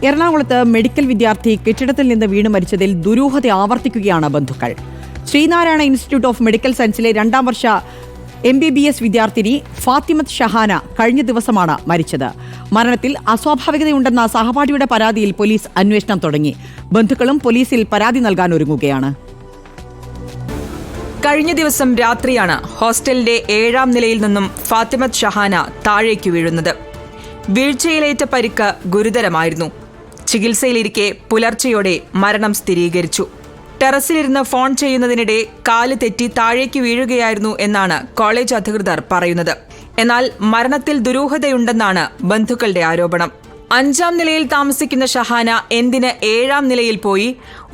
എറണാകുളത്ത് മെഡിക്കൽ വിദ്യാർത്ഥി കെട്ടിടത്തിൽ നിന്ന് വീണ് മരിച്ചതിൽ ദുരൂഹത ആവർത്തിക്കുകയാണ് ബന്ധുക്കൾ. ശ്രീനാരായണ ഇൻസ്റ്റിറ്റ്യൂട്ട് ഓഫ് മെഡിക്കൽ സയൻസിലെ 2ാം വർഷ MBBS വിദ്യാർത്ഥിനി ഫാത്തിമത്ത് ഷഹാന കഴിഞ്ഞ ദിവസമാണ് മരിച്ചത്. മരണത്തിൽ അസ്വാഭാവികതയുണ്ടെന്ന സഹപാഠിയുടെ പരാതിയിൽ പോലീസ് അന്വേഷണം തുടങ്ങി. ബന്ധുക്കളും പോലീസിൽ പരാതി നൽകാൻ ഒരുങ്ങുകയാണ്. കഴിഞ്ഞ ദിവസം രാത്രിയാണ് ഹോസ്റ്റലിന്റെ 7ാം നിലയിൽ നിന്നും ഫാത്തിമത്ത് ഷഹാന താഴേക്ക് വീഴുന്നത്. വീഴ്ചയിലേറ്റ പരിക്ക് ഗുരുതരമായിരുന്നു. ചികിത്സയിലിരിക്കെ പുലർച്ചെയോടെ മരണം സ്ഥിരീകരിച്ചു. ടെറസിലിരുന്ന് ഫോൺ ചെയ്യുന്നതിനിടെ കാല് തെറ്റി താഴേക്ക് വീഴുകയായിരുന്നു എന്നാണ് കോളേജ് അധികൃതർ പറയുന്നത്. എന്നാൽ മരണത്തിൽ ദുരൂഹതയുണ്ടെന്നാണ് ബന്ധുക്കളുടെ ആരോപണം. 5ാം നിലയിൽ താമസിക്കുന്ന ഷഹാന എന്തിന് 7ാം നിലയിൽ പോയി,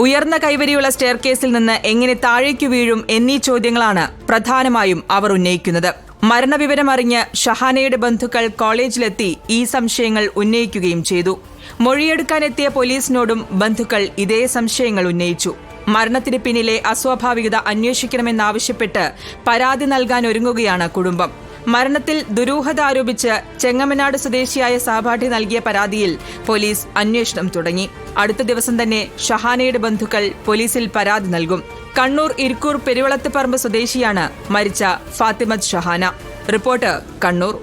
ഉയർന്ന കൈവരിയുള്ള സ്റ്റെയർകേസിൽ നിന്ന് എങ്ങനെ താഴേക്ക് വീഴും എന്നീ ചോദ്യങ്ങളാണ് പ്രധാനമായും അവർ ഉന്നയിക്കുന്നത്. മരണവിവരമറിഞ്ഞ് ഷഹാനയുടെ ബന്ധുക്കൾ കോളേജിലെത്തി ഈ സംശയങ്ങൾ ഉന്നയിക്കുകയും ചെയ്തു. മൊഴിയെടുക്കാനെത്തിയ പോലീസിനോടും ബന്ധുക്കൾ ഇതേ സംശയങ്ങൾ ഉന്നയിച്ചു. മരണത്തിന് പിന്നിലെ അസ്വാഭാവികത അന്വേഷിക്കണമെന്നാവശ്യപ്പെട്ട് പരാതി നൽകാൻ ഒരുങ്ങുകയാണ് കുടുംബം. മരണത്തിൽ ദുരൂഹത ആരോപിച്ച് ചെങ്ങമനാട് സ്വദേശിയായ സഹപാഠി നൽകിയ പരാതിയിൽ പോലീസ് അന്വേഷണം തുടങ്ങി. അടുത്ത ദിവസം തന്നെ ഷഹാനയുടെ ബന്ധുക്കൾ പോലീസിൽ പരാതി നൽകും. കണ്ണൂർ ഇരിക്കൂർ പെരുവളത്തുപറമ്പ് സ്വദേശിയാണ് മരിച്ച ഫാത്തിമത്ത് ഷഹാന. റിപ്പോർട്ടർ, കണ്ണൂർ.